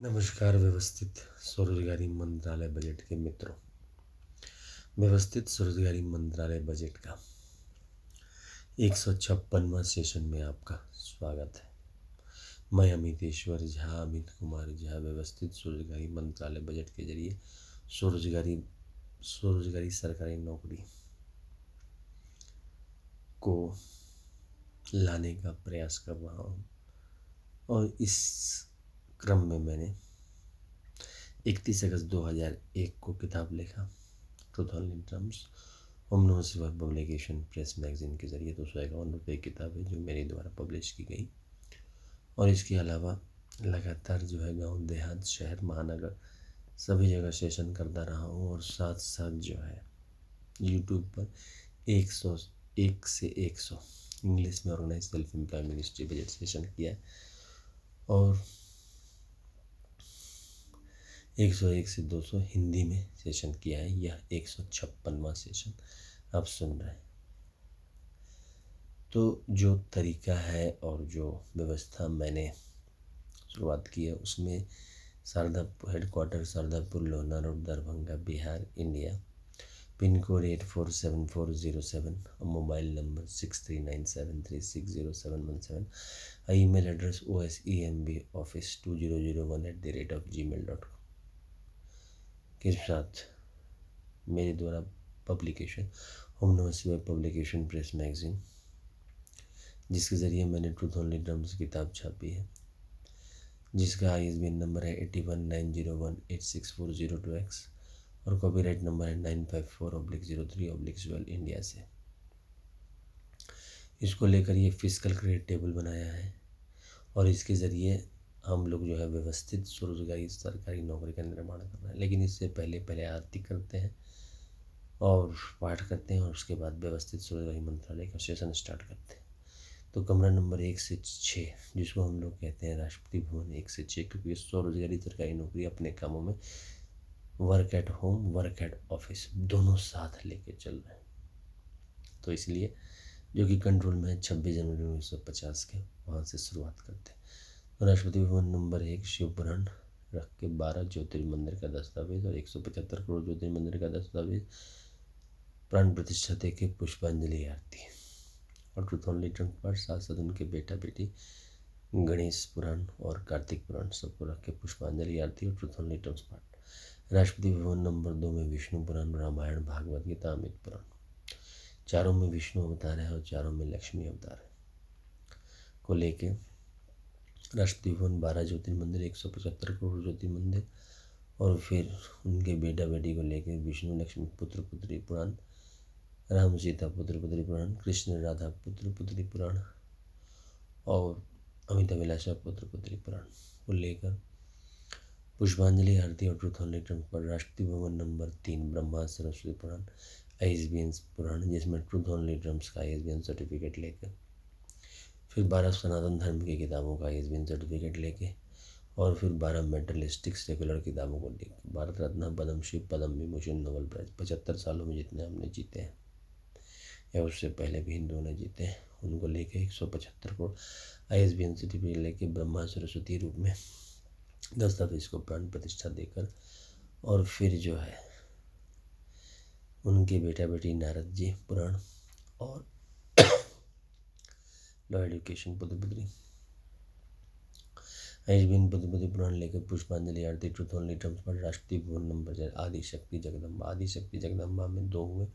नमस्कार व्यवस्थित स्वरोजगारी मंत्रालय बजट के मित्रों। व्यवस्थित स्वरोजगारी मंत्रालय बजट का 156वां सेशन में आपका स्वागत है। मैं अमित कुमार झा व्यवस्थित स्वरोजगारी मंत्रालय बजट के जरिए स्वरोजगारी सरकारी नौकरी को लाने का प्रयास कर रहा हूँ और इस क्रम में मैंने 31 अगस्त 2001 को किताब लिखा ट्रूथ ओनली टर्म्स ओमनो सिवा पब्लिकेशन प्रेस मैगजीन के जरिए। 251 रुपये की किताब है जो मेरे द्वारा पब्लिश की गई। और इसके अलावा लगातार जो है गांव देहात शहर महानगर सभी जगह सेशन करता रहा हूँ और साथ साथ जो है यूट्यूब पर 101 से 100 इंग्लिश में organise self employment ministry budget session किया है और 101 से 200 हिंदी में सेशन किया है। यह 156वां सेशन आप सुन रहे हैं। तो जो तरीका है और जो व्यवस्था मैंने शुरुआत की है उसमें Shardapur headquarter Shardapur Lohna road Darbhanga Bihar India, pin code 847407 और mobile number 6397360717, email address osembaoffice2001@gmail.com के साथ मेरे द्वारा पब्लिकेशन ओम नमः शिवाय पब्लिकेशन प्रेस मैगजीन जिसके ज़रिए मैंने ट्रूथ ओनली टर्म्स किताब छापी है जिसका ISBN नंबर है 8190186402X और कॉपीराइट नंबर है 954/03/12 इंडिया से। इसको लेकर ये फिजिकल क्रेडिट टेबल बनाया है और इसके ज़रिए हम लोग जो है व्यवस्थित स्वरोजगारी सरकारी नौकरी का निर्माण कर रहे हैं। लेकिन इससे पहले आरती करते हैं और पाठ करते हैं और उसके बाद व्यवस्थित स्वरोजगारी मंत्रालय का सेशन स्टार्ट करते हैं। तो कमरा नंबर 1 से 6 जिसको हम लोग कहते हैं राष्ट्रपति भवन 1 से 6, क्योंकि स्वरोजगारी सरकारी नौकरी अपने कामों में work at home work at office दोनों साथ लेके चल रहे हैं। तो इसलिए जो कि कंट्रोल में है 26 जनवरी 1950 के वहाँ से शुरुआत करते हैं। तो राष्ट्रपति भवन नंबर 1 शिव पुराण रख के 12 ज्योतिर्मंदिर का दस्तावेज और 175 करोड़ ज्योतिर्मंदिर का दस्तावेज प्राण प्रतिष्ठा दे के पुष्पांजलि आरती और ट्रूथ ओनली टर्म्स पर साथ साथ उनके बेटा बेटी गणेश पुराण और कार्तिक पुराण सबको रख के पुष्पांजलि आरती और ट्रूथ ओनली टर्म्स पाठ। राष्ट्रपति भवन नंबर 2 में विष्णु पुराण रामायण भागवत गीता अमित पुराण, चारों में विष्णु अवतार है और चारों में लक्ष्मी अवतार है को लेके राष्ट्रपति भवन 12 ज्योतिर्मंदिर 175 करोड़ ज्योतिर्मंदिर और फिर उनके बेटा बेटी को लेके विष्णु लक्ष्मी पुत्र पुत्री पुराण, राम सीता पुत्र पुत्री पुराण, कृष्ण राधा पुत्र पुत्री पुराण और अमित अभिलाषा पुत्र पुत्री पुराण को लेकर पुष्पांजलि आरती और ट्रूथ ओनली टर्म्स पर। राष्ट्रपति भवन नंबर 3 ब्रह्मा सरस्वती पुराण ISBN पुराण जिसमें ट्रूथ ओनली टर्म्स का ISBN सर्टिफिकेट लेकर फिर 12 सनातन धर्म की किताबों का ISBN सर्टिफिकेट लेके और फिर 12 मेटलिस्टिक सेकुलर किताबों को लेकर भारत रत्न पद्मश्री पद्म विभूषण नोबेल प्राइज 75 सालों में जितने हमने जीते हैं या उससे पहले भी हिंदुओं ने जीते हैं उनको लेके 175 करोड़ ISBN सर्टिफिकेट लेके ब्रह्मा सरस्वती रूप में दस्तावेज को प्राण प्रतिष्ठा देकर और फिर जो है उनके बेटा बेटी नारद जी पुराण और लॉ एजुकेशन पुत्र पुत्री ISBN पुत्र पुत्री पुराण लेकर पुष्पांजलि आरती ट्रूथ ओनली टर्म्स पर। राष्ट्रपति भवन नंबर 4 आदिशक्ति जगदम्बा में 2 हुए,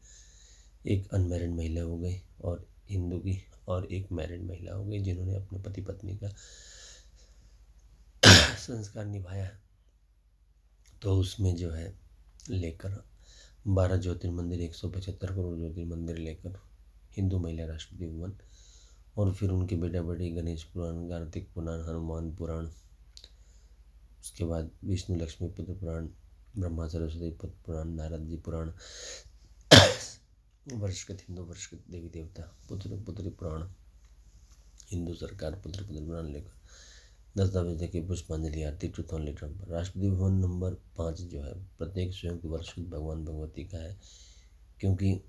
एक अनमैरिड महिला हो गई और हिंदू की और एक मैरिड महिला हो गई जिन्होंने अपने पति पत्नी का संस्कार निभाया। तो उसमें जो है लेकर 12 ज्योतिर्मंदिर 175 करोड़ ज्योतिर्मंदिर लेकर हिंदू महिला राष्ट्रपति भवन और फिर उनके बेटा बेटी गणेश पुराण कार्तिक पुराण हनुमान पुराण, उसके बाद विष्णु लक्ष्मी पुत्र पुराण ब्रह्मा सरस्वती पुत्र पुराण नारद जी पुराण वर्षकृत हिंदू वर्षकृत देवी देवता पुत्र पुत्री पुराण हिंदू सरकार पुत्र पुत्री पुराण लेकर दस्तावेज देके पुष्पांजलि आरती ट्रूथ ओनली टर्म्स पर। राष्ट्रपति भवन नंबर 5 जो है प्रत्येक संयुक्त वर्षकृत भगवान भगवती का है, क्योंकि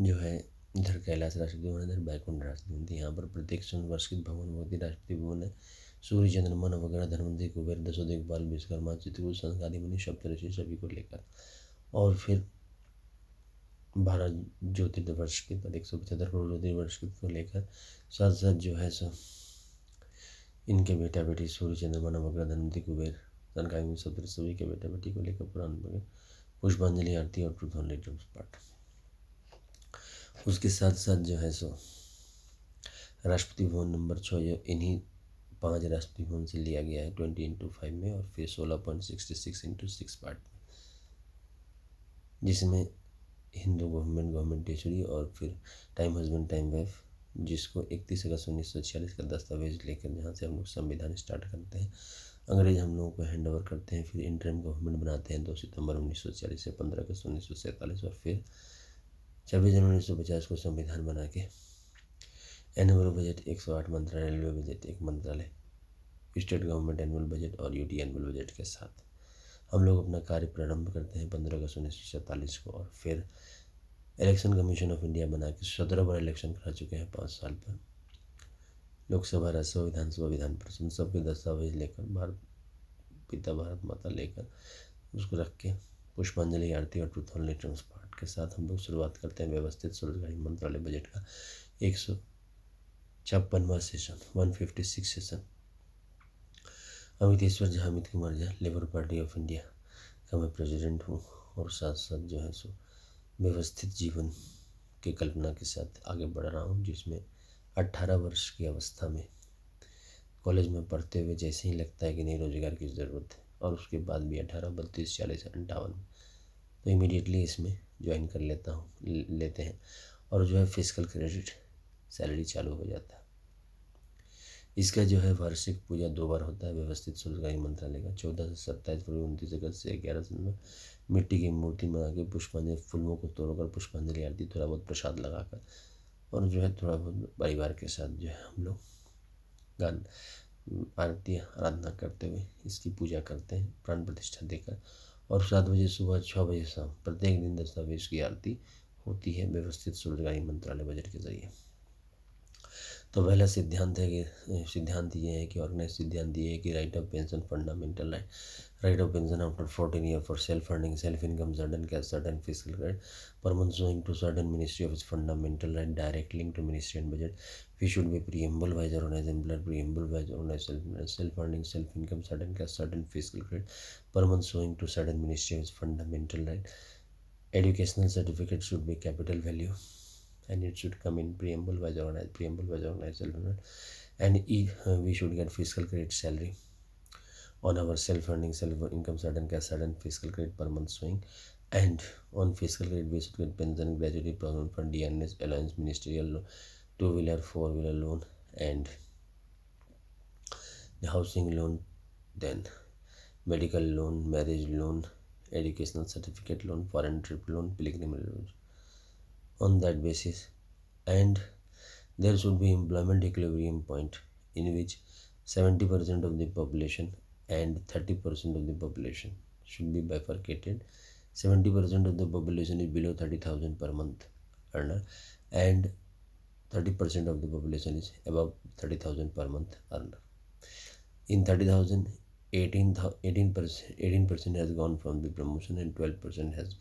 जो है इधर कैलाश राष्ट्रपति भवन इधर बैकुंठ राष्ट्रपति भवन, यहाँ पर प्रत्येक संयुक्त वर्षकृत भगवान भगवती राष्ट्रपति भवन है। सूर्य चंद्रमा नवग्रह धनवंतरी कुबेर दसों दिक्पाल विश्वकर्मा चित्रकूट संघ आदि मुनि सप्तऋषि सभी को लेकर, और फिर 12 ज्योतिर्वर्ष के 175 करोड़ ज्योतिर्वर्ष को लेकर साथ साथ जो है सो इनके बेटा बेटी सूर्य चंद्रमा नवग्रह धनवंतरी कुबेर सनकादिक सप्तऋषि सभी के बेटा बेटी को लेकर पुराण पुष्पांजलि आरती और ट्रूथ ऑन लेटर्स पाठ। उसके साथ साथ जो है सो राष्ट्रपति भवन नंबर 6 जो इन्हीं 5 राष्ट्रपति भवन से लिया गया है 20x5 में, और फिर 16.66x6 पार्ट में, जिसमें हिंदू गवर्नमेंटेशरी और फिर टाइम हस्बैंड टाइम वाइफ, जिसको 31 अगस्त 1946 का दस्तावेज लेकर जहाँ से हम लोग संविधान स्टार्ट करते हैं, अंग्रेज हम लोगों को हैंड ओवर करते हैं, फिर इंटरिम गवर्नमेंट बनाते हैं 2 सितंबर 1946 से 15 अगस्त 1947, और फिर 26 जनवरी 1950 को संविधान बना के एनुअल बजट 108 मंत्रालय, रेलवे बजट 1 मंत्रालय, स्टेट गवर्नमेंट एनुअल बजट और यूटी एनुअल बजट के साथ हम लोग अपना कार्य प्रारंभ करते हैं 15 अगस्त 1947 को, और फिर इलेक्शन कमीशन ऑफ इंडिया बना के 17 बार इलेक्शन करा चुके हैं 5 साल पर, लोकसभा राज्यसभा विधानसभा विधान परिषद सबके दस्तावेज लेकर भारत पिता भारत माता लेकर उसको रख के पुष्पांजलि आरती और ट्रूथ ऑन लेटर्स पाठ के साथ हम लोग शुरुआत करते हैं व्यवस्थित स्वरोजगारी मंत्रालय बजट का 156वां session 156 session. Amiteshwar Jha Amit Kumar Jha Labour Party of India का मैं प्रेसिडेंट हूँ, और साथ साथ जो है सो व्यवस्थित जीवन की कल्पना के साथ आगे बढ़ रहा हूँ, जिसमें 18 वर्ष की अवस्था में कॉलेज में पढ़ते हुए जैसे ही लगता है कि नहीं रोज़गार की ज़रूरत है, और उसके बाद भी 18, 32, 40, 58 तो इमीडिएटली इसमें ज्वाइन कर लेते हैं, और जो है फिजिकल क्रेडिट सैलरी चालू हो जाता है। इसका जो है वार्षिक पूजा 2 बार होता है व्यवस्थित स्वरोजगारी मंत्रालय का, 14 से 27 फरवरी, 29 अगस्त से 11 सितंबर, मिट्टी की मूर्ति बना के पुष्पांजलि फूलों को तोड़कर पुष्पांजलि आरती थोड़ा बहुत प्रसाद लगाकर, और जो है थोड़ा बहुत परिवार के साथ जो है हम लोग गान आरती आराधना करते हुए इसकी पूजा करते हैं प्राण प्रतिष्ठा देकर, और 7 बजे सुबह 6 बजे शाम प्रत्येक दिन दस्तावेज की आरती होती है व्यवस्थित स्वरोजगारी मंत्रालय बजट के जरिए। तो पहला सिद्धांत ये है कि ऑर्गेनाइज सिद्धांत ये है कि right of pension fundamental right of pension after 14 year for self earning self income certain cash certain physical right परमन sowing to certain ministry of its fundamental right direct link to ministry and budget we should be preamble wise organized employer preamble wise organized self earning self income certain cash certain fiscal credit per month showing to certain ministry is fundamental right. Educational certificate should be capital value and it should come in preamble wise organized and we should get fiscal credit salary on our self earning self income certain cash certain fiscal credit per month showing, and on fiscal credit we should get pension gratuity program fund DNS allowance ministerial 2-wheeler 4-wheeler loan and the housing loan, then medical loan, marriage loan, educational certificate loan, foreign trip loan, pilgrimage loan on that basis. And there should be employment equilibrium point in which 70% of the population and 30% of the population should be bifurcated. 70% of the population is below 30,000 per month earner, and 30% of the population is above 30,000 per month earner. In 30,000, 18% has gone from the promotion and 12% has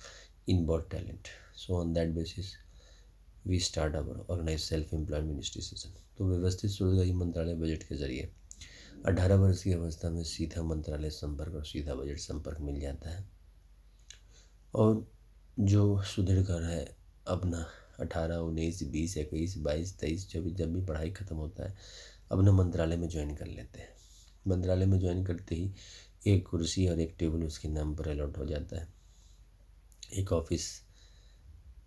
inborn talent. So on that basis, we start our organized self-employed ministry season. तो व्यवस्थित स्वरोजगारी मंत्रालय budget के जरिए 18 वर्ष की अवस्था में सीधा मंत्रालय संपर्क और सीधा बजट संपर्क मिल जाता है, और जो सुदृढ़ कर है अपना 18, 19, 20, 21, 22, 23, 24 जब भी पढ़ाई ख़त्म होता है अपने मंत्रालय में ज्वाइन कर लेते हैं। मंत्रालय में ज्वाइन करते ही एक कुर्सी और एक टेबल उसके नाम पर अलॉट हो जाता है, एक ऑफिस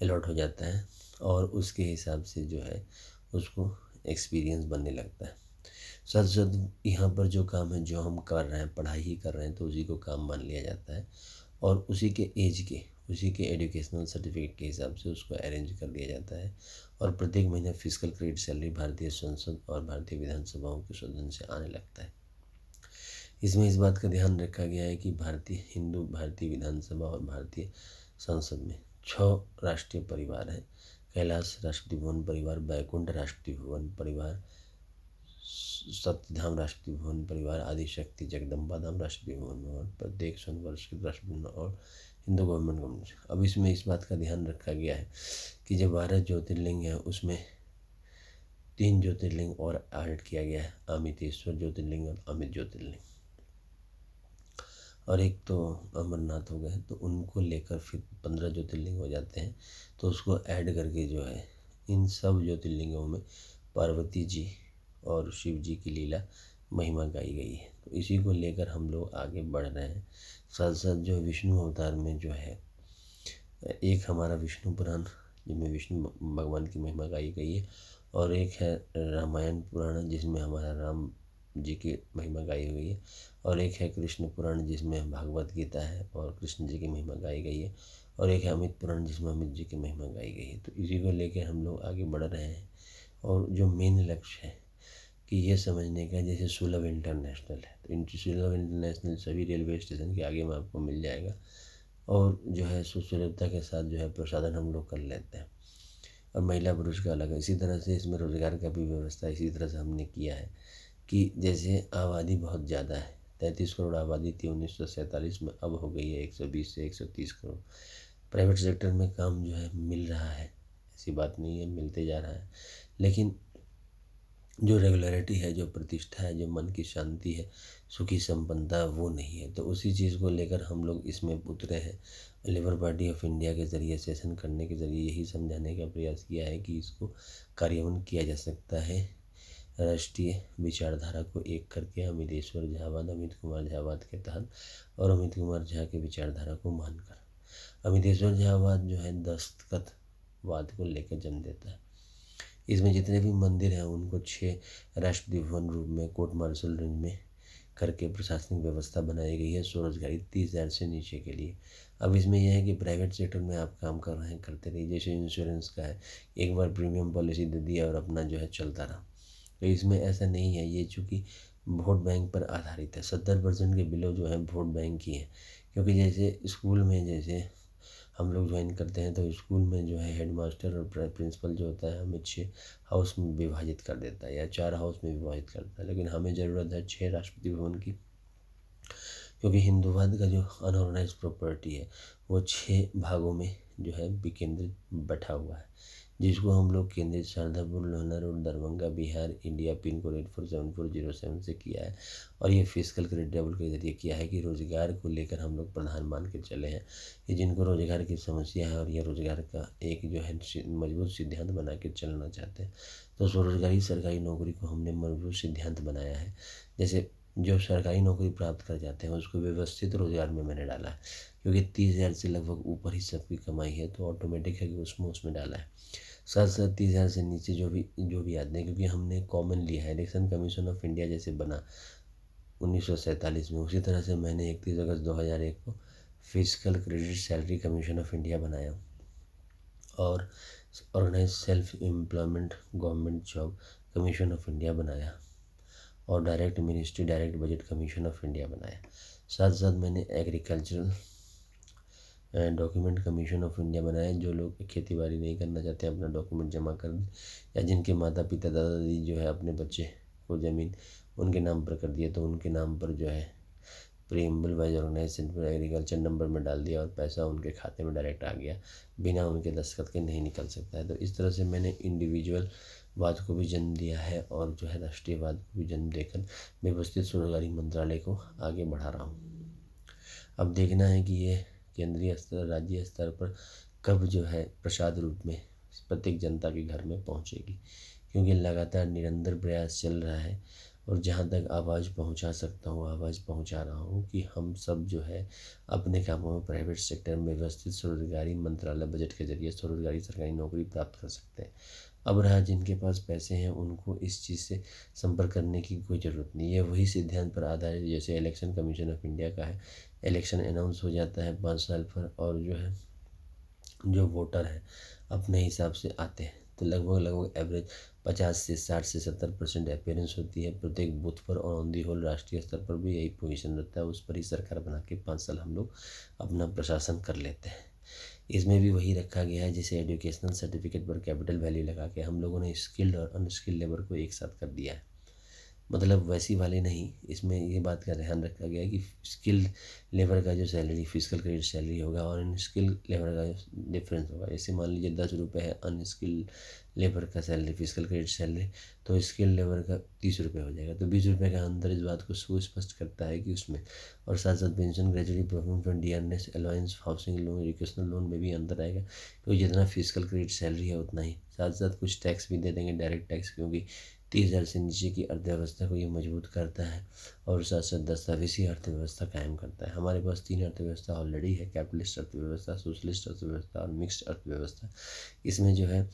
अलॉट हो जाता है, और उसके हिसाब से जो है उसको एक्सपीरियंस बनने लगता है। साथ साथ यहाँ पर जो काम है जो हम कर रहे हैं पढ़ाई ही कर रहे हैं तो उसी को काम मान लिया जाता है, और उसी के एज के उसी के एजुकेशनल सर्टिफिकेट के हिसाब से उसको अरेंज कर दिया जाता है, और प्रत्येक महीने फिजिकल क्रेडिट सैलरी भारतीय संसद और भारतीय विधानसभाओं के सदन से आने लगता है। इसमें इस बात का ध्यान रखा गया है कि भारतीय विधानसभा और भारतीय संसद में 6 राष्ट्रीय परिवार हैं। कैलाश राष्ट्रपति भवन परिवार, बैकुंठ राष्ट्रपति भवन परिवार, सत्यधाम राष्ट्रीय भवन परिवार, आदिशक्ति जगदम्बा धाम राष्ट्रीय भवन प्रत्येक वर्ष के राष्ट्रीय और हिंदू गवर्नमेंट। अब इसमें इस बात का ध्यान रखा गया है कि जो 12 ज्योतिर्लिंग हैं उसमें 3 ज्योतिर्लिंग और ऐड किया गया है, अमितेश्वर ज्योतिर्लिंग और अमित ज्योतिर्लिंग, और एक तो अमरनाथ हो गए, तो उनको लेकर फिर 15 ज्योतिर्लिंग हो जाते हैं। तो उसको ऐड करके जो है इन सब ज्योतिर्लिंगों में पार्वती जी और शिव जी की लीला महिमा गाई गई है। तो इसी को लेकर हम लोग आगे बढ़ रहे हैं। साथ साथ जो विष्णु अवतार में जो है एक हमारा विष्णु पुराण जिसमें विष्णु भगवान की महिमा गाई गई है, और एक है रामायण पुराण जिसमें हमारा राम जी की महिमा गाई हुई है, और एक है कृष्ण पुराण जिसमें भागवत गीता है और कृष्ण जी की महिमा गाई गई है, और एक है अमित पुराण जिसमें अमित जी की महिमा गाई गई है। तो इसी को लेकर हम लोग आगे बढ़ रहे हैं। और जो मेन लक्ष्य है कि ये समझने का, जैसे सुलभ इंटरनेशनल है, तो सुलभ इंटरनेशनल सभी रेलवे स्टेशन के आगे में आपको मिल जाएगा, और जो है सुलभता के साथ जो है प्रसाधन हम लोग कर लेते हैं, और महिला पुरुष का अलग है। इसी तरह से इसमें रोज़गार का भी व्यवस्था इसी तरह से हमने किया है कि जैसे आबादी बहुत ज़्यादा है, 33 करोड़ आबादी थी 1947 में, अब हो गई है 120 से 130 करोड़। प्राइवेट सेक्टर में काम जो है मिल रहा है, ऐसी बात नहीं है, मिलते जा रहा है, लेकिन जो रेगुलरिटी है, जो प्रतिष्ठा है, जो मन की शांति है, सुखी संपन्नता, वो नहीं है। तो उसी चीज़ को लेकर हम लोग इसमें उतरे हैं। लेबर पार्टी ऑफ इंडिया के ज़रिए सेशन करने के ज़रिए यही समझाने का प्रयास किया है कि इसको कार्यान्वयन किया जा सकता है राष्ट्रीय विचारधारा को एक करके, अमितेश्वर झावाद, अमित कुमार झावाद के तहत, और अमित कुमार झा के विचारधारा को मानकर। अमितेश्वर झावाद जो है दस्तखतवाद को लेकर जन्म देता है। इसमें जितने भी मंदिर हैं उनको 6 राष्ट्रीय भवन रूप में कोर्ट मार्शल रेंज में करके प्रशासनिक व्यवस्था बनाई गई है स्वरोजगारी 30,000 से नीचे के लिए। अब इसमें यह है कि प्राइवेट सेक्टर में आप काम कर रहे हैं, करते रहिए। जैसे इंश्योरेंस का है, एक बार प्रीमियम पॉलिसी दे दिया और अपना जो है चलता रहा। तो इसमें ऐसा नहीं है। ये चूँकि वोट बैंक पर आधारित है, 70% के बिलो जो है वोट बैंक की है। क्योंकि जैसे स्कूल में जैसे हम लोग ज्वाइन करते हैं तो स्कूल में जो है हेड मास्टर और प्रिंसिपल जो होता है हमें 6 हाउस में विभाजित कर देता है या 4 हाउस में विभाजित करता है, लेकिन हमें ज़रूरत है 6 राष्ट्रपति भवन की, क्योंकि हिंदूवाद का जो अनऑर्गेनाइज प्रॉपर्टी है वो 6 भागों में जो है विकेंद्रित बैठा हुआ है, जिसको हम लोग केंद्रित Shardapur, Lohna road, Darbhanga, Bihar, India, pin code 847407 से किया है। और ये फिजिकल क्रेडिट टेबल के जरिए किया है कि रोज़गार को लेकर हम लोग प्रधान मान के चले हैं कि जिनको रोज़गार की समस्या है और ये रोज़गार का एक जो है मजबूत सिद्धांत बना के चलना चाहते हैं, तो स्वरोजगारी सरकारी नौकरी को हमने मजबूत सिद्धांत बनाया है। जैसे जो सरकारी नौकरी प्राप्त कर जाते हैं उसको व्यवस्थित रोज़गार में मैंने डाला है, क्योंकि 30,000 से लगभग ऊपर ही सबकी कमाई है, तो ऑटोमेटिक है कि उसमें डाला है। साथ साथ 30,000 से नीचे जो भी आते हैं, क्योंकि हमने कॉमन लिया है। इलेक्शन कमीशन ऑफ इंडिया जैसे बना 1947 में, उसी तरह से मैंने 31 अगस्त 2001 को physical credit salary commission of India बनाया, और organise self employment government job commission of India बनाया, और direct ministry direct budget commission of India बनाया। साथ साथ मैंने agricultural document commission of India बनाया। जो लोग खेती बाड़ी नहीं करना चाहते अपना डॉक्यूमेंट जमा कर दें, या जिनके माता पिता दादा दादी जो है अपने बच्चे को ज़मीन उनके नाम पर कर दिया, तो उनके नाम पर जो है preamble wise organise centre agriculture number में डाल दिया और पैसा उनके खाते में डायरेक्ट आ गया, बिना उनके दस्तखत के नहीं निकल सकता है। तो इस तरह से मैंने इंडिविजुअल वाद को भी जन्म दिया है, और जो है राष्ट्रीयवाद को भी जन्म देकर व्यवस्थित स्वरोजगारी मंत्रालय को आगे बढ़ा रहा हूँ। अब देखना है कि ये केंद्रीय स्तर राज्य स्तर पर कब जो है प्रसाद रूप में प्रत्येक जनता के घर में पहुंचेगी, क्योंकि लगातार निरंतर प्रयास चल रहा है, और जहां तक आवाज़ पहुंचा सकता हूं आवाज़ पहुंचा रहा हूं कि हम सब जो है अपने कामों में प्राइवेट सेक्टर में व्यवस्थित स्वरोजगारी मंत्रालय बजट के जरिए स्वरोजगारी सरकारी नौकरी प्राप्त कर सकते हैं। अब रहा जिनके पास पैसे हैं उनको इस चीज़ से संपर्क करने की कोई ज़रूरत नहीं है। वही सिद्धांत पर आधारित जैसे इलेक्शन कमीशन ऑफ इंडिया का है, इलेक्शन अनाउंस हो जाता है 5 साल पर, और जो है जो वोटर है अपने हिसाब से आते हैं, तो लगभग एवरेज 50 से 60 से 70% अपीयरेंस होती है प्रत्येक बूथ पर, और ऑन दी होल राष्ट्रीय स्तर पर भी यही पोजीशन रहता है। उस पर ही सरकार बना के 5 साल हम लोग अपना प्रशासन कर लेते हैं। इसमें भी वही रखा गया है, जैसे एजुकेशनल सर्टिफिकेट पर कैपिटल वैल्यू लगा के हम लोगों ने स्किल्ड और अनस्किल्ड लेबर को एक साथ कर दिया है। मतलब वैसी वाली नहीं, इसमें ये बात का ध्यान रखा गया है कि स्किल्ड लेबर का जो सैलरी फिजिकल क्रेडिट सैलरी होगा और अनस्किल्ड लेबर का जो डिफरेंस होगा। जैसे मान लीजिए 10 रुपये है अनस्किल्ड लेबर का सैलरी फिजिकल क्रेडिट सैलरी, तो स्किल्ड लेबर का 30 रुपये हो जाएगा। तो 20 रुपये का अंदर इस बात को सुस्पष्ट करता है कि उसमें, और साथ साथ pension gradually perform fund dearness allowance housing loan educational loan में भी अंतर आएगा, क्योंकि जितना फिजिकल क्रेडिट सैलरी है उतना ही। साथ साथ कुछ टैक्स भी दे देंगे, डायरेक्ट टैक्स, क्योंकि 30,000 से नीचे की अर्थव्यवस्था को ये मजबूत करता है और साथ साथ दस्तावेजी अर्थव्यवस्था कायम करता है। हमारे पास 3 अर्थव्यवस्था ऑलरेडी है, कैपिटलिस्ट अर्थव्यवस्था, सोशलिस्ट अर्थव्यवस्था और मिक्स्ड अर्थव्यवस्था। इसमें जो है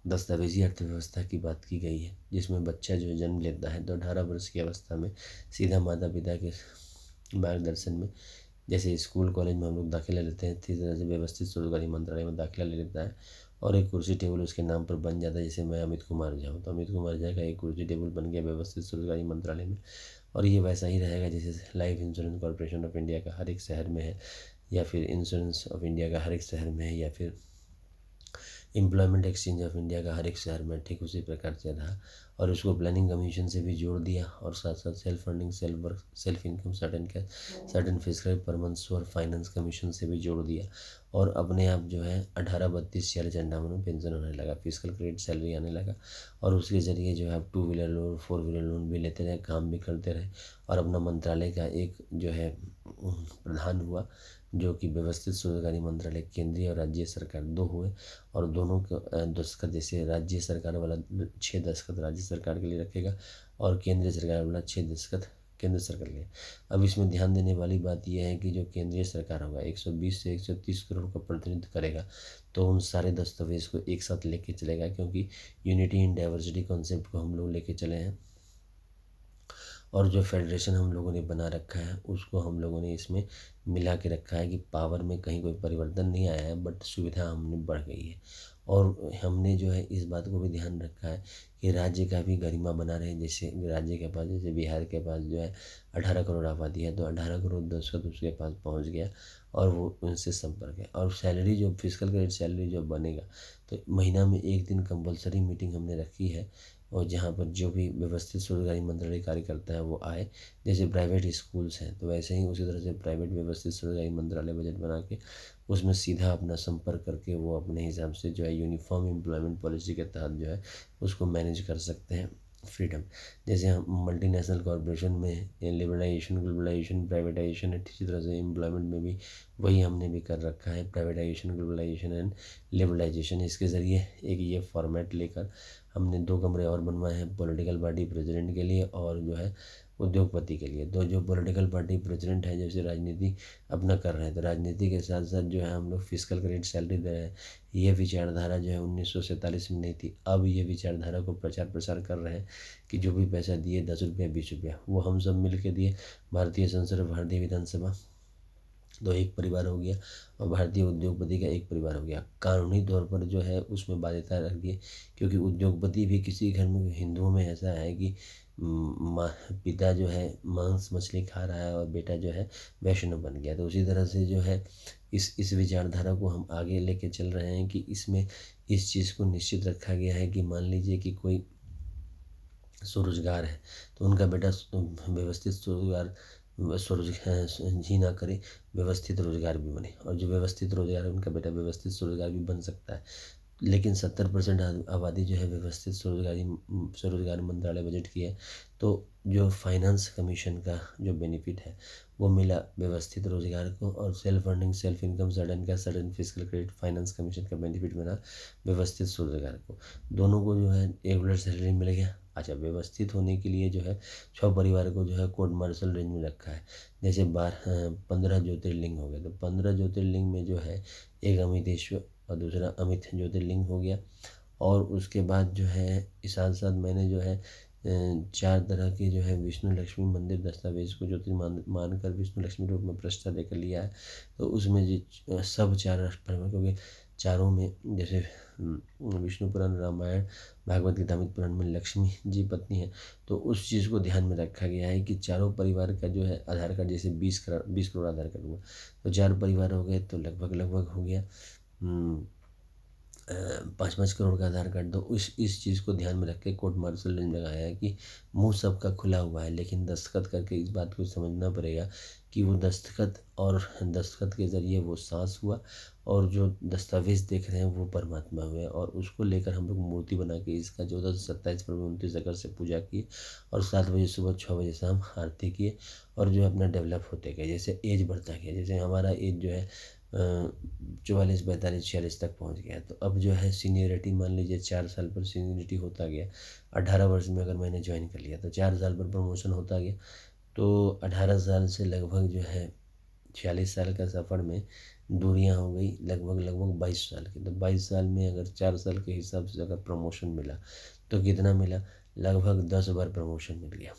दस्तावेजी अर्थव्यवस्था की बात की गई है, जिसमें बच्चा जो जन्म लेता है तो 18 वर्ष की अवस्था में सीधा माता पिता के मार्गदर्शन में, जैसे स्कूल कॉलेज में हम लोग दाखिला लेते हैं, इसी तरह से व्यवस्थित रोजगारी मंत्रालय में दाखिला ले लेता है और एक कुर्सी टेबल उसके नाम पर बन जाता है। जैसे मैं अमित कुमार झा हूँ तो अमित कुमार झा का एक कुर्सी टेबल बन गया व्यवस्थित रोजगारी मंत्रालय में। और ये वैसा ही रहेगा जैसे life insurance corporation of India का हर एक शहर में है, या फिर इंश्योरेंस ऑफ इंडिया का हर एक शहर में है, या फिर एम्प्लॉयमेंट एक्सचेंज ऑफ इंडिया का हर एक शहर में, ठीक उसी प्रकार से रहा। और उसको प्लानिंग कमीशन से भी जोड़ दिया और साथ साथ self funding, self work, self income, certain physical per month और फाइनेंस कमीशन से भी जोड़ दिया। और अपने आप जो है 18, 32, 40, 58 में पेंशन होने लगा, फिजिकल क्रेडिट सैलरी आने लगा। और उसके ज़रिए जो है आप 2 व्हीलर लोन, 4 व्हीलर लोन भी लेते रहे, काम भी करते रहे। और अपना मंत्रालय का एक जो है प्रधान हुआ, जो कि व्यवस्थित रोजगारी मंत्रालय केंद्रीय और राज्य सरकार 2 हुए। और दोनों का दस्तखत, जैसे राज्य सरकार वाला 6 दस्तखत राज्य सरकार के लिए रखेगा और केंद्रीय सरकार वाला 6 दस्तखत केंद्र सरकार के लिए। अब इसमें ध्यान देने वाली बात यह है कि जो केंद्रीय सरकार होगा 120 से 130 करोड़ का प्रतिनिधित्व करेगा, तो उन सारे दस्तावेज को एक साथ लेके चलेगा, क्योंकि यूनिटी इन डाइवर्सिटी कॉन्सेप्ट को हम लोग लेके चले हैं। और जो फेडरेशन हम लोगों ने बना रखा है उसको हम लोगों ने इसमें मिला के रखा है कि पावर में कहीं कोई परिवर्तन नहीं आया है, बट सुविधा हमने बढ़ गई है। और हमने जो है इस बात को भी ध्यान रखा है कि राज्य का भी गरिमा बना रहे। जैसे राज्य के पास, जैसे बिहार के पास जो है 18 करोड़ आबादी है, तो 18 करोड़ दस्तखत उसके पास पहुंच गया और वो उनसे संपर्क है। और सैलरी जो फिजिकल क्रेडिट सैलरी जो बनेगा, तो महीना में 1 दिन कंपलसरी मीटिंग हमने रखी है, और जहाँ पर जो भी व्यवस्थित रोजगारी मंत्रालय कार्य करता है वो आए। जैसे प्राइवेट स्कूल्स हैं तो वैसे ही उसी तरह से प्राइवेट व्यवस्थित रोजगारी मंत्रालय बजट बना के उसमें सीधा अपना संपर्क करके वो अपने हिसाब से जो है यूनिफॉर्म एम्प्लॉयमेंट पॉलिसी के तहत जो है उसको मैनेज कर सकते हैं फ्रीडम। जैसे हम मल्टीनेशनल कॉरपोरेशन में लिबरलाइजेशन, ग्लोबलाइजेशन, प्राइवेटाइजेशन है, इसी तरह से एम्प्लॉयमेंट में भी वही हमने भी कर रखा है, प्राइवेटाइजेशन, ग्लोबलाइजेशन एंड लिबरलाइजेशन। इसके ज़रिए एक ये फॉर्मेट लेकर हमने 2 कमरे और बनवाए हैं, पॉलिटिकल पार्टी प्रेसिडेंट के लिए और जो है उद्योगपति के लिए। तो जो पॉलिटिकल पार्टी प्रेसिडेंट है, जैसे राजनीति अपना कर रहे हैं, तो राजनीति के साथ साथ जो है हम लोग फिजिकल क्रेडिट सैलरी दे रहे हैं। ये विचारधारा जो है 1947 में नहीं थी, अब ये विचारधारा को प्रचार प्रसार कर रहे हैं कि जो भी पैसा दिए 10 रुपया 20 रुपया वो हम सब मिल के दिए। भारतीय संसद और भारतीय विधानसभा तो एक परिवार हो गया, और भारतीय उद्योगपति का एक परिवार हो गया। कानूनी तौर पर जो है उसमें बाध्यता रख दी, क्योंकि उद्योगपति भी किसी घर में, हिंदुओं में ऐसा है कि माँ पिता जो है मांस मछली खा रहा है और बेटा जो है वैष्णव बन गया। तो उसी तरह से जो है इस विचारधारा को हम आगे लेके चल रहे हैं कि इसमें इस चीज़ को निश्चित रखा गया है कि मान लीजिए कि कोई स्वरोजगार है तो उनका बेटा व्यवस्थित स्वरोजगार स्वरोजगार ही ना करे, व्यवस्थित रोजगार भी बने। और जो व्यवस्थित रोजगार है उनका बेटा व्यवस्थित स्वरोजगार भी बन सकता है। लेकिन 70% आबादी जो है व्यवस्थित स्वरोजगार मंत्रालय बजट की है। तो जो फाइनेंस कमीशन का जो बेनिफिट है वो मिला व्यवस्थित रोजगार को, और self earning, self income, sudden physical credit finance commission का बेनिफिट मिला व्यवस्थित रोजगार को। दोनों को जो है रेगुलर सैलरी मिल गया। अच्छा, व्यवस्थित होने के लिए जो है 6 परिवार को जो है कोर्ट मार्शल रेंज में रखा है। जैसे 15 ज्योतिर्लिंग हो गए, तो 15 ज्योतिर्लिंग में जो है एक अमितेश्वर और दूसरा अमित ज्योतिर्लिंग हो गया। और उसके बाद जो है इस साथ साथ मैंने जो है 4 तरह के जो है विष्णु लक्ष्मी मंदिर दस्तावेज को मानकर विष्णु लक्ष्मी रूप में प्रतिष्ठा देकर लिया है। तो उसमें जो सब 4 राष्ट्र, क्योंकि चारों में जैसे विष्णु पुराण, रामायण, भागवत गीता में पुराण में लक्ष्मी जी पत्नी है, तो उस चीज़ को ध्यान में रखा गया है कि चारों परिवार का जो है आधार कार्ड, जैसे 20 करोड़ आधार कार्ड हुआ तो 4 परिवार हो गए तो लगभग हो गया 5-5 करोड़ का आधार कार्ड दो। इस चीज़ को ध्यान में रख के कोर्ट मार्शल ने लगाया है कि मुंह सबका खुला हुआ है, लेकिन दस्तखत करके इस बात को समझना पड़ेगा कि वो दस्तखत के ज़रिए वो सांस हुआ, और जो दस्तावेज़ देख रहे हैं वो परमात्मा हुए। और उसको लेकर हम लोग मूर्ति बना के इसका 14 से 27 फरवरी 29 अगस्त से पूजा किए, और 7 बजे सुबह 6 बजे शाम आरती किए, और जो है अपना डेवलप होते गए। जैसे एज बढ़ता गया, जैसे हमारा एज जो है 44 45 46 तक पहुंच गया, तो अब जो है सीनियरिटी मान लीजिए 4 साल पर सीनियरिटी होता गया। 18 वर्ष में अगर मैंने ज्वाइन कर लिया तो 4 साल पर प्रमोशन होता गया। तो 18 साल से लगभग जो है 46 साल का सफ़र में दूरियां हो गई लगभग लगभग 22 साल की। तो 22 साल में अगर 4 साल के हिसाब से अगर प्रमोशन मिला तो कितना मिला, लगभग 10 बार प्रमोशन मिल गया।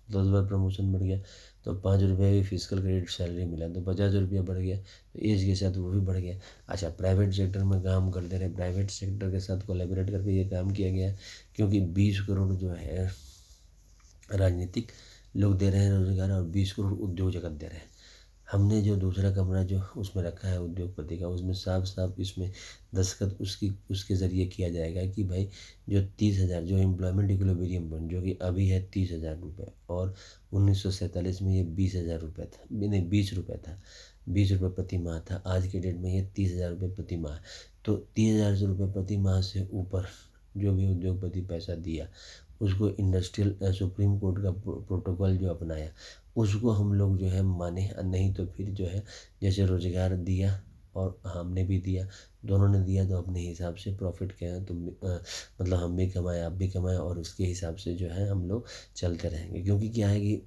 10 बार प्रमोशन बढ़ गया तो 5 रुपये भी फिजिकल क्रेडिट सैलरी मिला, तो 50 रुपया बढ़ गया, तो एज के साथ वो भी बढ़ गया। अच्छा, प्राइवेट सेक्टर में काम करते रहे, प्राइवेट सेक्टर के साथ कोलैबोरेट करके ये काम किया गया है, क्योंकि 20 करोड़ जो है राजनीतिक लोग दे रहे हैं रोजगार, और 20 करोड़ उद्योग जगत दे रहे हैं। हमने जो दूसरा कमरा जो उसमें रखा है उद्योगपति का, उसमें साफ साफ इसमें दस्तखत उसके ज़रिए किया जाएगा कि भाई जो 30,000 जो एम्प्लॉयमेंट इक्विलिब्रियम पॉइंट जो कि अभी है 30,000 रुपये, और 1947 में ये 20,000 रुपये था, नहीं 20 रुपये था, 20 रुपये प्रति माह था। आज के डेट में ये 30,000 रुपये प्रति माह। तो 30,000 रुपये प्रति माह से ऊपर जो भी उद्योगपति पैसा दिया, उसको इंडस्ट्रियल सुप्रीम कोर्ट का प्रोटोकॉल जो अपनाया, उसको हम लोग जो है माने, नहीं तो फिर जो है जैसे रोजगार दिया और हमने भी दिया, दोनों ने दिया, तो अपने हिसाब से प्रॉफिट क्या है तो मतलब हम भी कमाए आप भी कमाए, और उसके हिसाब से जो है हम लोग चलते रहेंगे। क्योंकि क्या है कि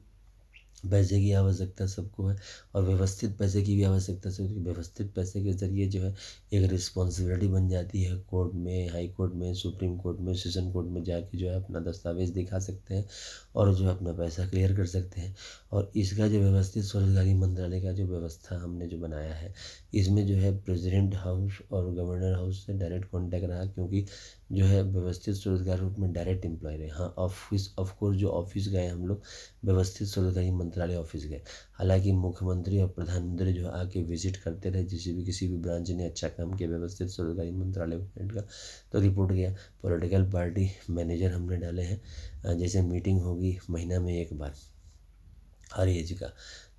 पैसे की आवश्यकता सबको है, और व्यवस्थित पैसे की भी आवश्यकता सबको। व्यवस्थित पैसे के ज़रिए जो है एक रिस्पॉन्सिबिलिटी बन जाती है, कोर्ट में, हाई कोर्ट में, सुप्रीम कोर्ट में, सेशन कोर्ट में जाके जो है अपना दस्तावेज़ दिखा सकते हैं, और जो है अपना पैसा क्लियर कर सकते हैं। और इसका जो व्यवस्थित स्वरोजगारी मंत्रालय का जो व्यवस्था हमने जो बनाया है, इसमें जो है प्रेसिडेंट हाउस और गवर्नर हाउस से डायरेक्ट कॉन्टैक्ट रहा, क्योंकि जो है व्यवस्थित स्वरोजगार रूप में डायरेक्ट एम्प्लॉय रहे। हाँ, ऑफिस ऑफकोर्स जो ऑफिस गए हम लोग, व्यवस्थित स्वरोजगारी मंत्रालय ऑफिस गए। हालांकि मुख्यमंत्री और प्रधानमंत्री जो आके विजिट करते रहे, किसी भी ब्रांच ने अच्छा काम किया व्यवस्थित स्वरोजगारी मंत्रालय का, तो रिपोर्ट गया। पॉलिटिकल पार्टी मैनेजर हमने डाले हैं, जैसे मीटिंग होगी महीना में एक बार हर एज का,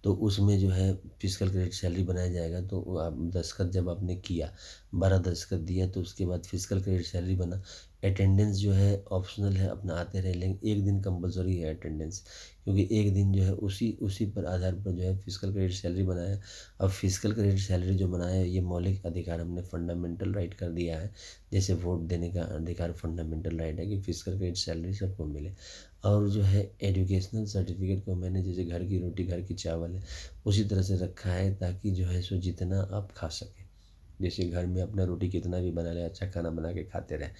तो उसमें जो है फिजिकल क्रेडिट सैलरी बनाया जाएगा। तो आप दस्तखत जब आपने किया, 12 दस्तखत दिया, तो उसके बाद फिजिकल क्रेडिट सैलरी बना। अटेंडेंस जो है ऑप्शनल है, अपना आते रहे, लेकिन एक दिन कंपलसरी है अटेंडेंस, क्योंकि एक दिन जो है उसी पर आधार पर जो है फिजिकल क्रेडिट सैलरी बनाया। अब फिजिकल क्रेडिट सैलरी जो बनाया है, ये मौलिक अधिकार हमने फंडामेंटल राइट कर दिया है। जैसे वोट देने का अधिकार फंडामेंटल राइट है कि फिजिकल क्रेडिट सैलरी सबको मिले। और जो है एजुकेशनल सर्टिफिकेट को मैंने जैसे घर की रोटी घर की चावल है उसी तरह से रखा है, ताकि जो है सो जितना आप खा सकें, जैसे घर में अपना रोटी कितना भी बना ले, अच्छा खाना बना के खाते रहें,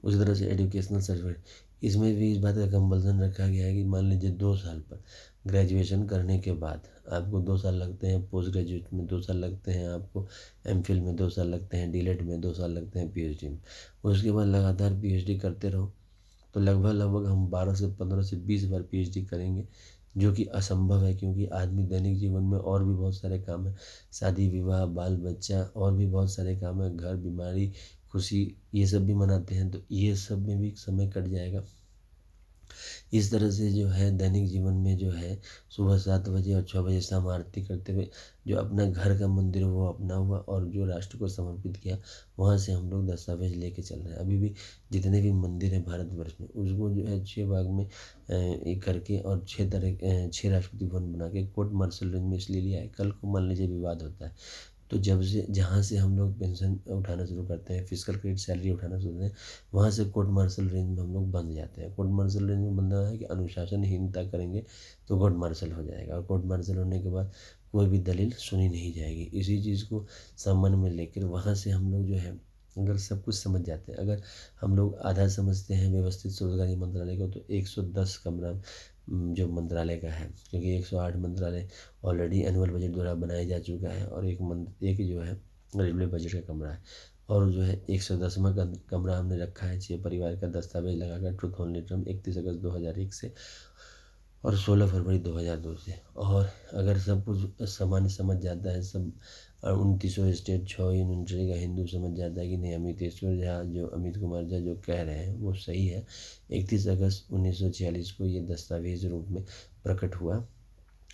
उसी तरह से एजुकेशनल सर्टिफिकेट इसमें भी इस बात का कंपल्सन रखा गया है कि मान लीजिए 2 साल पर ग्रेजुएशन करने के बाद आपको 2 साल लगते हैं, पोस्ट ग्रेजुएट में 2 साल लगते हैं, आपको एमफिल में 2 साल लगते हैं, डीलेट में 2 साल लगते हैं, पीएचडी में। उसके बाद लगातार पीएचडी करते रहो, तो लगभग लगभग हम 12 से 15 से 20 बार पीएचडी करेंगे, जो कि असंभव है, क्योंकि आदमी दैनिक जीवन में और भी बहुत सारे काम है, शादी विवाह बाल बच्चा और भी बहुत सारे काम है, घर बीमारी खुशी ये सब भी मनाते हैं, तो ये सब में भी समय कट जाएगा। इस तरह से जो है दैनिक जीवन में जो है सुबह 7 बजे और 6 बजे शाम आरती करते हुए जो अपना घर का मंदिर वो अपना हुआ, और जो राष्ट्र को समर्पित किया, वहाँ से हम लोग दस्तावेज लेके चल रहे हैं। अभी भी जितने भी मंदिर हैं भारतवर्ष में, उसको जो है 6 भाग में एक करके, और 6 राष्ट्रपति भवन बना के कोर्ट मार्शल रेंज में इसलिए लिया है। कल को मान लीजिए विवाद होता है, तो जब से जहाँ से हम लोग पेंशन उठाना शुरू करते हैं, फिजिकल क्रेडिट सैलरी उठाना शुरू करते हैं, वहाँ से कोर्ट मार्शल रेंज में हम लोग बंध जाते हैं। कोर्ट मार्शल रेंज में बंधना है कि अनुशासनहीनता करेंगे तो कोर्ट मार्शल हो जाएगा, और कोर्ट मार्शल होने के बाद कोई भी दलील सुनी नहीं जाएगी। इसी चीज़ को सम्मान में लेकर वहाँ से हम लोग जो है अगर सब कुछ समझ जाते हैं, अगर हम लोग आधा समझते हैं व्यवस्थित स्वरोजगारी मंत्रालय को, तो 110 कमरा जो मंत्रालय का है, क्योंकि 108 मंत्रालय ऑलरेडी एनुअल बजट द्वारा बनाया जा चुका है, और एक जो है रेलवे बजट का कमरा है, और जो है 110वां कमरा हमने रखा है 6 परिवार का दस्तावेज लगाकर ट्रुथ ओनली ट्रम 31 अगस्त 2001 से। और 16 फरवरी 2002 से। और अगर सब कुछ सामान्य समझ जाता है, सब 29 स्टेट 6 यूनियन टेरिटरी का हिंदू समझ जाता है कि नहीं, अमितेश्वर झा जो अमित कुमार झा जो कह रहे हैं वो सही है। 31 अगस्त 1946 को ये दस्तावेज रूप में प्रकट हुआ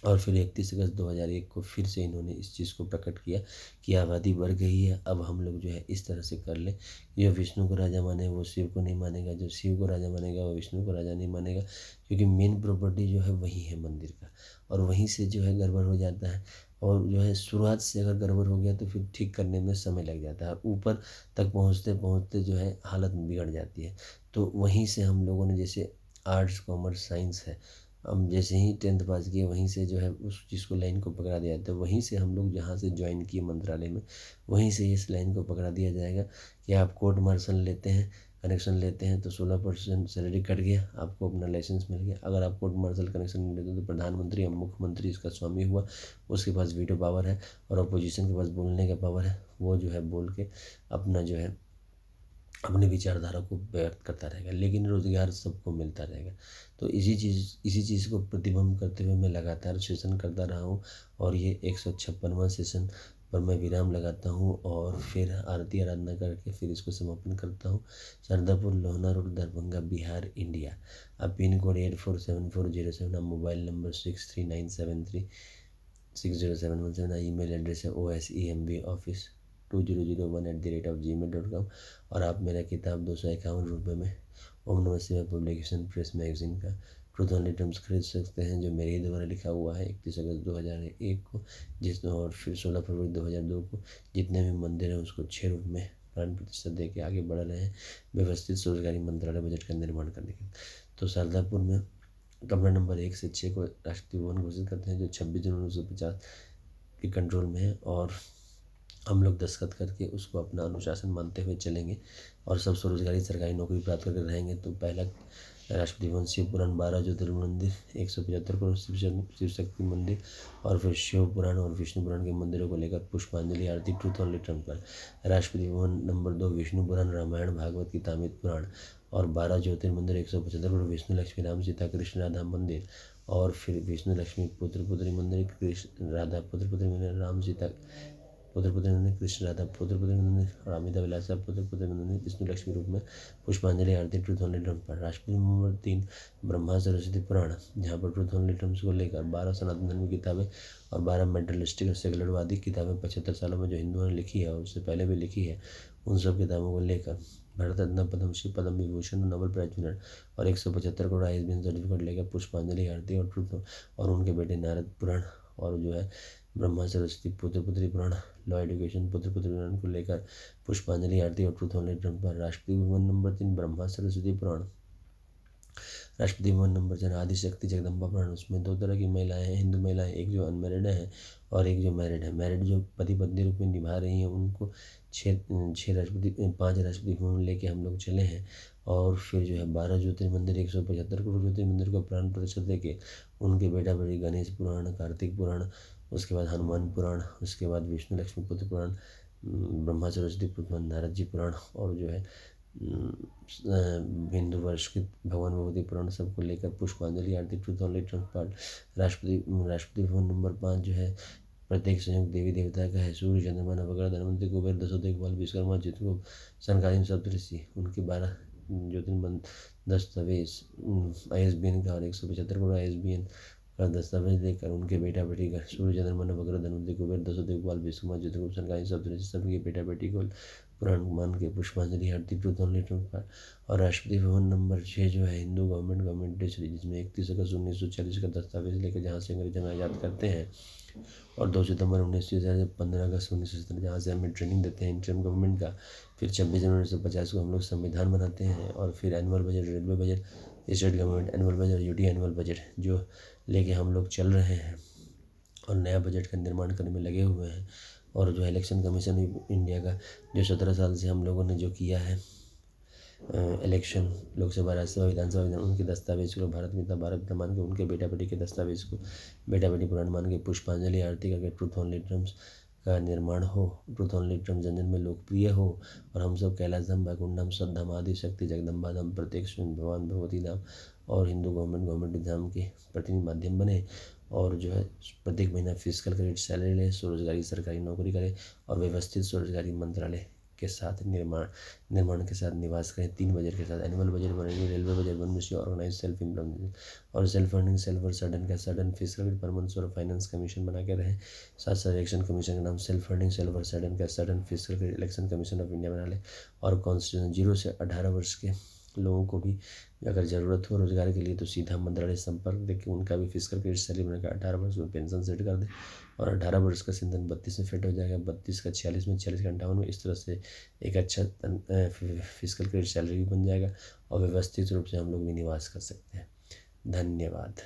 और फिर 31 अगस्त 2001 को फिर से इन्होंने इस चीज़ को प्रकट किया कि आबादी बढ़ गई है, अब हम लोग जो है इस तरह से कर लें, जो विष्णु को राजा माने वो शिव को नहीं मानेगा, जो शिव को राजा मानेगा वो विष्णु को राजा नहीं मानेगा, क्योंकि मेन प्रॉपर्टी जो है वही है मंदिर का, और वहीं से जो है गड़बड़ हो जाता है। और जो है शुरुआत से अगर गड़बड़ हो गया तो फिर ठीक करने में समय लग जाता है, ऊपर तक पहुँचते पहुँचते जो है हालत बिगड़ जाती है। तो वहीं से हम लोगों ने, जैसे आर्ट्स कॉमर्स साइंस है, हम जैसे ही 10th पास किए वहीं से जो है उस चीज़ को लाइन को पकड़ा दिया जाता है। वहीं से हम लोग जहाँ से ज्वाइन किए मंत्रालय में, वहीं से इस लाइन को पकड़ा दिया जाएगा कि आप कोर्ट मार्शल लेते हैं, कनेक्शन लेते हैं तो 16% सैलरी कट गया, आपको अपना लाइसेंस मिल गया। अगर आप कोर्ट मार्शल कनेक्शन नहीं लेते तो प्रधानमंत्री या मुख्यमंत्री इसका स्वामी हुआ, उसके पास वीटो पावर है और अपोजिशन के पास बोलने का पावर है, वो जो है बोल के अपना जो है अपनी विचारधारा को व्यक्त करता रहेगा, लेकिन रोज़गार सबको मिलता रहेगा। तो इसी चीज़ को प्रतिबिंब करते हुए मैं लगातार सेशन करता रहा हूँ और ये 156वां सेशन पर मैं विराम लगाता हूँ और फिर आरती आराधना करके फिर इसको समापन करता हूँ। Sardapur Lohna road, Darbhanga, Bihar, India. अब पिन कोड 847407, अब मोबाइल नंबर 6397360717, ईमेल एड्रेस है osemb office2001@gmail.com। और आप मेरा किताब 251 रुपये में ओम नमः शिवाय पब्लिकेशन प्रेस मैगजीन का ट्रूथ ओनली टर्म्स खरीद सकते हैं, जो मेरे ही द्वारा लिखा हुआ है 31 अगस्त 2001 को, और फिर 16 फरवरी 2002 को। जितने भी मंदिर हैं उसको 6 रूप में प्राण प्रतिष्ठा दे के आगे बढ़ रहे हैं व्यवस्थित स्वरोजगारी मंत्रालय बजट का निर्माण करने के। तो शारदापुर में कमरा नंबर 1 से 6 को राष्ट्रीय भवन घोषित करते हैं, जो 26 जनवरी 1950 के कंट्रोल में है, और हम लोग दस्तखत करके उसको अपना अनुशासन मानते हुए चलेंगे और सब स्वरोजगारी सरकारी नौकरी प्राप्त करके रहेंगे। तो पहला राष्ट्रपति भवन, शिव पुराण, 12 ज्योतिर्लिंग मंदिर, 175 करोड़ शिव शक्ति मंदिर, और फिर शिव पुराण और विष्णु पुराण के मंदिरों को लेकर पुष्पांजलि आरती ट्रूथ ओनली टर्म पर। राष्ट्रपति भवन नंबर 2, विष्णु पुराण, रामायण, भागवत गीता, अमित पुराण, और 12 ज्योतिर्मंदिर, 175 करोड़ विष्णु लक्ष्मी राम सीता कृष्ण राधा मंदिर, और फिर विष्णु लक्ष्मी पुत्र पुत्री मंदिर, कृष्ण राधा पुत्र पुत्री मंदिर, राम सीता पुत्र पुत्र मंदिर, कृष्ण राधा पुत्र पुत्री मंदिर, और अमिता विलासा पुत्र पुत्री मंदिर, विष्णु लक्ष्मी रूप में पुष्पांजलि आरती ट्रूथ ओनली टर्म पर। राष्ट्रपति नंबर 3, ब्रह्मा सरस्वती पुराण, जहाँ पर ट्रूथ ओनली टर्म्स को लेकर 12 सनातन धर्म की किताबें और 12 मेटलिस्टिक और सेकुलरवादी किताबें 75 सालों में जो हिंदुओं ने लिखी है और उससे पहले भी लिखी है, उन सब किताबों को लेकर Bharat Ratna, Padmashri, Padma Vibhushan, Nobel prize winner और 175 करोड़ ISBN सर्टिफिकेट लेकर पुष्पांजलि आरती और ट्रूथ और उनके बेटे नारद पुराण, और जो है ब्रह्मा सरस्वती पुत्र पुत्री पुराण, लॉ एजुकेशन पुत्र पुत्री पुराण को लेकर पुष्पांजलि आरती और ट्रूथ ओनली टर्म पर। राष्ट्रपति भवन नंबर 3, ब्रह्मा सरस्वती पुराण। राष्ट्रपति भवन नंबर 4, आदिशक्ति जगदम्बा पुराण, उसमें 2 तरह की महिलाएं हैं, हिंदू महिलाएं, एक जो अनमैरिड है और एक जो मैरिड है। मैरिड जो पति पत्नी रूप में निभा रही हैं उनको 5 राष्ट्रपति भवन लेके हम लोग चले हैं। और फिर जो है 12 ज्योतिर्मंदिर, 175 करोड़ ज्योतिर्मंदिर को प्राण प्रतिष्ठा देके उनके बेटा बेटी गणेश पुराण, कार्तिक पुराण, उसके बाद हनुमान पुराण, उसके बाद विष्णु लक्ष्मी पुत्र पुराण, ब्रह्मा सरस्वती पुत्र नारद जी पुराण, और जो है हिंदू वर्ष के भगवान भगवती पुराण, सबको लेकर पुष्पांजलि आरती ट्रूथ ओनली टर्म्स पर। राष्ट्रपति भवन नंबर 5 जो है प्रत्येक संयुक्त देवी देवता का है, सूर्य, चंद्रमा, नवग्रह, धनवंतरि, कुबेर, दसो देखभाल, विश्वकर्मा, चित्रगुप्त, सनकादिक, सप्तऋषि, उनके 12 ज्योतिर्मंद दस्तावेज ISBN का, और 175 करोड़ ISBN का दस्तावेज देकर उनके बेटा बेटी का, सूर्य, चंद्रमा, नवग्रह, धनवंतरि, कुबेर, दसो देखभाल, विश्वकर्मा, चित्रगुप्त, सनकादिक, सप्तऋषि, सबके बेटा बेटी को पुराण मान के पुष्पांजलि आरती ट्रूथ ओनली टर्म्स पर। और राष्ट्रपति भवन नंबर 6 जो है हिंदू गवर्नमेंट टेरिटरी, जिसमें 31 अगस्त 1940 का दस्तावेज लेकर जहाँ से अंग्रेज हमें आज़ाद करते हैं, और 2 सितंबर 1940 से 15 अगस्त 1970 जहाँ से हमें ट्रेनिंग देते हैं इंटरिम गवर्नमेंट का। फिर 26 जनवरी 1950 को हम लोग संविधान बनाते हैं, और फिर annual budget, railway budget, state government annual budget, UT annual budget जो लेके हम लोग चल रहे हैं और नया बजट का निर्माण करने में लगे हुए हैं। और जो इलेक्शन कमीशन इंडिया का जो 17 साल से हम लोगों ने जो किया है इलेक्शन, लोकसभा, राज्यसभा, विधानसभा, उनके दस्तावेज को भारत पिता मान के, उनके बेटा बेटी के दस्तावेज को बेटा बेटी पुराण मान के पुष्पांजलि आरती करके ट्रूथ ओनली टर्म्स का निर्माण हो, ट्रूथ ओनली टर्म्स जन जन में लोकप्रिय हो, और हम सब कैलाश धाम, बैकुंठ धाम, सद्धाम, आदि शक्ति जगदम्बा धाम, प्रत्येक भगवान भगवती धाम और हिंदू गवर्नमेंट एग्ज़ाम के प्रतिनिधि माध्यम बने और जो है प्रत्येक महीना फिजिकल क्रेडिट सैलरी ले, स्वरोजगारी सरकारी नौकरी करे और व्यवस्थित स्वरोजगारी मंत्रालय के साथ निर्माण के साथ निवास करें। 3 बजट के साथ एनुअल बजट बनाइए, रेलवे बजट बनने ऑर्गेनाइज सेल्फ इम्प्लॉयमेंट और सेल्फ फंडिंग सेल्फ और sudden physical credit per month और फाइनेंस कमीशन बना के रहे। साथ साथ इलेक्शन कमीशन का नाम सेल्फ फंडिंग सेल्फ और sudden physical credit election commission of India बना ले और कॉन्स्टिट्यूशन 0 से 18 वर्ष के लोगों को भी अगर ज़रूरत हो रोजगार के लिए तो सीधा मंत्रालय संपर्क देके उनका भी फिजिकल क्रेडिट सैलरी बनाकर 18 वर्ष में पेंशन सेट कर दे और 18 वर्ष का सिंधन 32 में फिट हो जाएगा, 32 का 46 में, 46 का 58 में। इस तरह से एक अच्छा फिजिकल क्रेडिट सैलरी भी बन जाएगा और व्यवस्थित रूप से हम लोग भी निवास कर सकते हैं। धन्यवाद।